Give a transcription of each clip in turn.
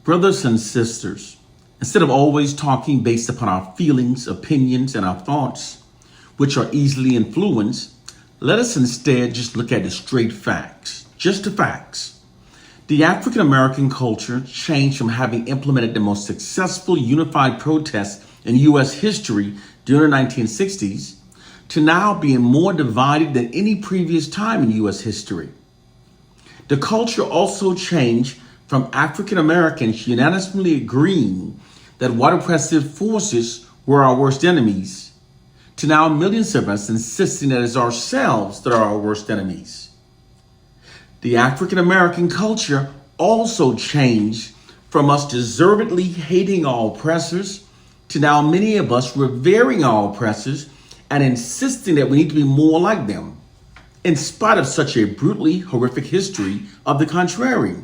Brothers and sisters, instead of always talking based upon our feelings, opinions, and our thoughts, which are easily influenced, let us instead just look at the straight facts, just the facts. The African American culture changed from having implemented the most successful unified protest in U.S. history during the 1960s to now being more divided than any previous time in U.S. history. The culture also changed from African Americans unanimously agreeing that white oppressive forces were our worst enemies, to now millions of us insisting that it's ourselves that are our worst enemies. The African American culture also changed from us deservedly hating our oppressors to now many of us revering our oppressors and insisting that we need to be more like them, in spite of such a brutally horrific history of the contrary.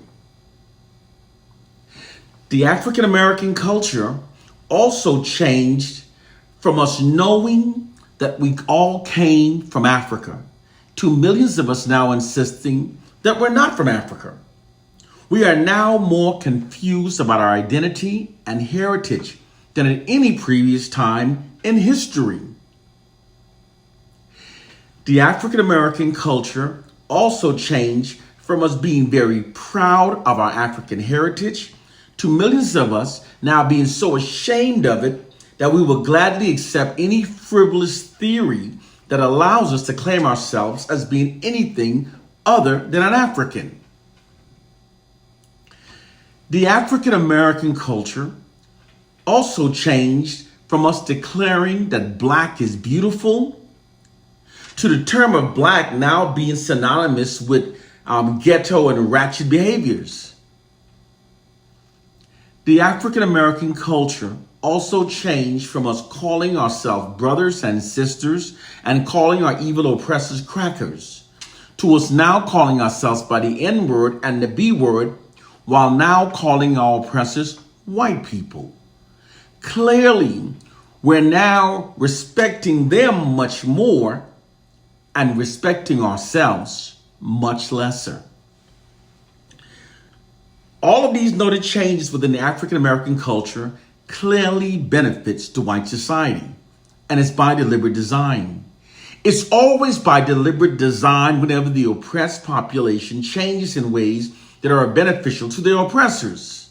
The African American culture also changed from us knowing that we all came from Africa to millions of us now insisting that we're not from Africa. We are now more confused about our identity and heritage than at any previous time in history. The African American culture also changed from us being very proud of our African heritage to millions of us now being so ashamed of it that we will gladly accept any frivolous theory that allows us to claim ourselves as being anything other than an African. The African American culture also changed from us declaring that black is beautiful to the term of black now being synonymous with ghetto and ratchet behaviors. The African American culture also changed from us calling ourselves brothers and sisters and calling our evil oppressors crackers to us now calling ourselves by the N word and the B word while now calling our oppressors white people. Clearly, we're now respecting them much more and respecting ourselves much lesser. All of these noted changes within the African American culture clearly benefits the white society, and it's by deliberate design. It's always by deliberate design whenever the oppressed population changes in ways that are beneficial to their oppressors.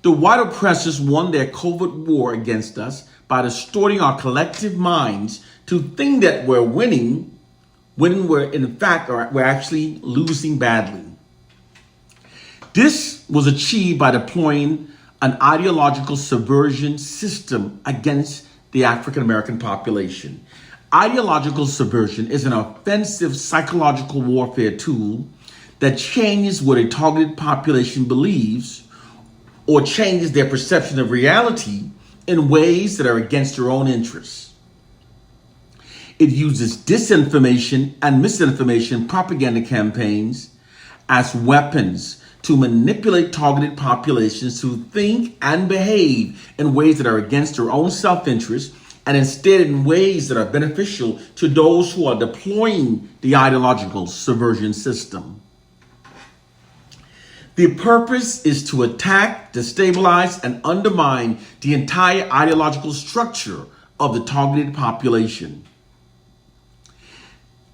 The white oppressors won their covert war against us by distorting our collective minds to think that we're winning when we're actually losing badly. This was achieved by deploying an ideological subversion system against the African American population. Ideological subversion is an offensive psychological warfare tool that changes what a targeted population believes or changes their perception of reality in ways that are against their own interests. It uses disinformation and misinformation propaganda campaigns as weapons to manipulate targeted populations to think and behave in ways that are against their own self-interest and instead in ways that are beneficial to those who are deploying the ideological subversion system. The purpose is to attack, destabilize, and undermine the entire ideological structure of the targeted population.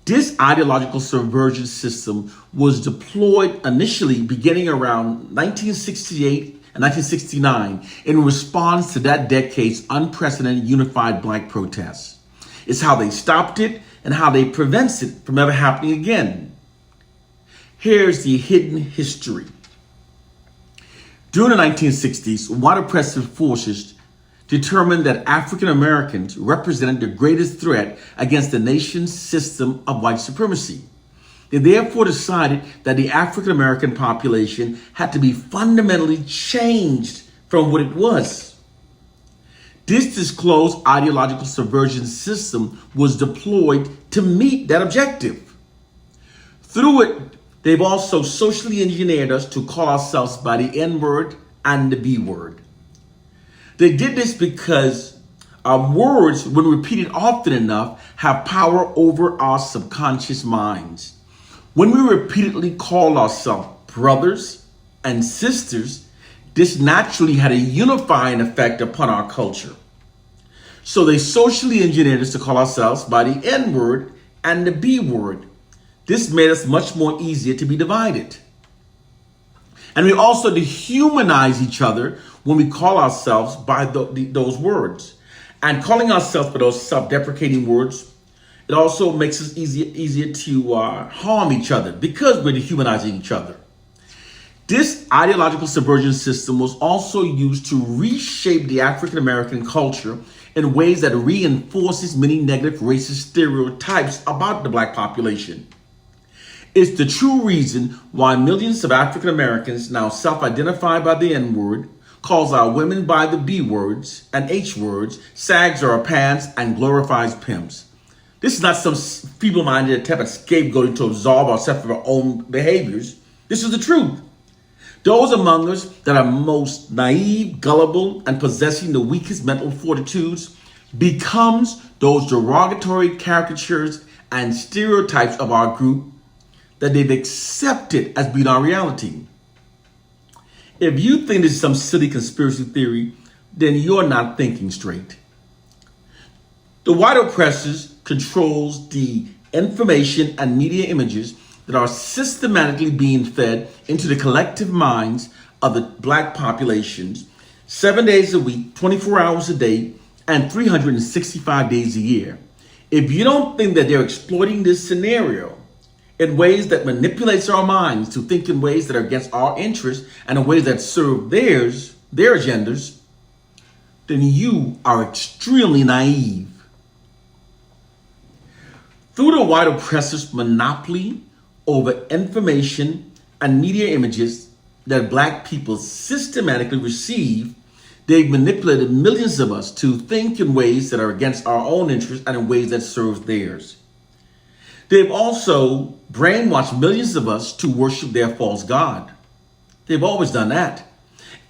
This ideological subversion system was deployed initially beginning around 1968 and 1969 in response to that decade's unprecedented unified black protests. It's how they stopped it and how they prevent it from ever happening again. Here's the hidden history. During the 1960s, white oppressive forces determined that African Americans represented the greatest threat against the nation's system of white supremacy. They therefore decided that the African American population had to be fundamentally changed from what it was. This disclosed ideological subversion system was deployed to meet that objective. Through it, they've also socially engineered us to call ourselves by the N word and the B word. They did this because words, when repeated often enough, have power over our subconscious minds. When we repeatedly call ourselves brothers and sisters, this naturally had a unifying effect upon our culture. So they socially engineered us to call ourselves by the N word and the B word. This made us much more easier to be divided. And we also dehumanize each other when we call ourselves by those words. And calling ourselves by those self-deprecating words, it also makes us easier to harm each other because we're dehumanizing each other. This ideological subversion system was also used to reshape the African American culture in ways that reinforces many negative racist stereotypes about the Black population. It's the true reason why millions of African Americans now self-identify by the N-word, calls our women by the B words and H words, sags our pants, and glorifies pimps. This is not some feeble-minded attempt at scapegoating to absolve ourselves of our own behaviors. This is the truth. Those among us that are most naive, gullible, and possessing the weakest mental fortitudes becomes those derogatory caricatures and stereotypes of our group that they've accepted as being our reality. If you think this is some silly conspiracy theory, then you're not thinking straight. The white oppressors controls the information and media images that are systematically being fed into the collective minds of the Black populations 7 days a week, 24 hours a day, and 365 days a year. If you don't think that they're exploiting this scenario in ways that manipulates our minds to think in ways that are against our interests and in ways that serve their agendas, then you are extremely naive. Through the white oppressors' monopoly over information and media images that Black people systematically receive, they've manipulated millions of us to think in ways that are against our own interests and in ways that serve theirs. They've also brainwashed millions of us to worship their false god. They've always done that.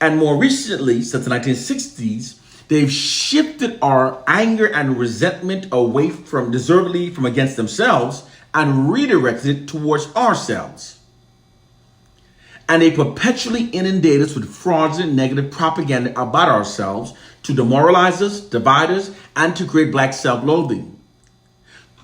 And more recently, since the 1960s, they've shifted our anger and resentment away from deservedly from against themselves and redirected it towards ourselves. And they perpetually inundate us with fraudulent negative propaganda about ourselves to demoralize us, divide us, and to create Black self-loathing.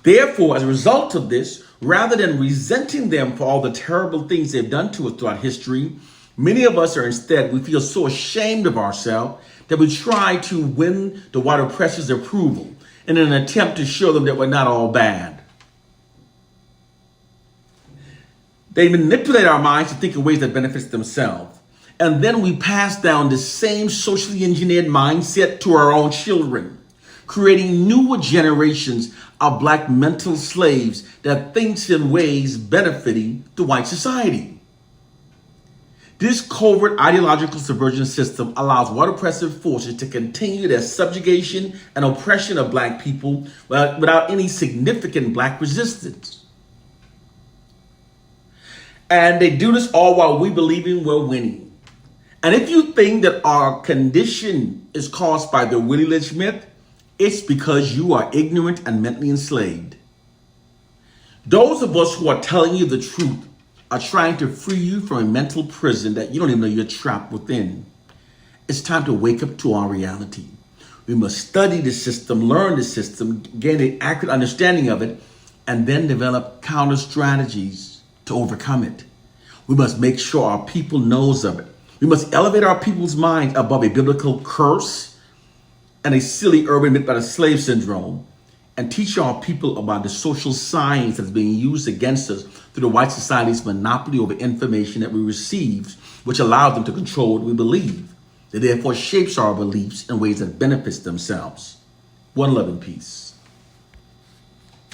Therefore, as a result of this, rather than resenting them for all the terrible things they've done to us throughout history, many of us are instead, we feel so ashamed of ourselves that we try to win the white oppressors' approval in an attempt to show them that we're not all bad. They manipulate our minds to think in ways that benefits themselves. And then we pass down the same socially engineered mindset to our own children, creating newer generations of Black mental slaves that thinks in ways benefiting the white society. This covert ideological subversion system allows white oppressive forces to continue their subjugation and oppression of Black people without any significant Black resistance. And they do this all while we believing we're winning. And if you think that our condition is caused by the Willie Lynch myth, it's because you are ignorant and mentally enslaved. Those of us who are telling you the truth are trying to free you from a mental prison that you don't even know you're trapped within. It's time to wake up to our reality. We must study the system, learn the system, gain an accurate understanding of it, and then develop counter strategies to overcome it. We must make sure our people knows of it. We must elevate our people's minds above a biblical curse and a silly urban myth about a slave syndrome, and teach our people about the social science that's being used against us through the white society's monopoly over information that we receive, which allows them to control what we believe. That therefore shapes our beliefs in ways that benefits themselves. One love and peace.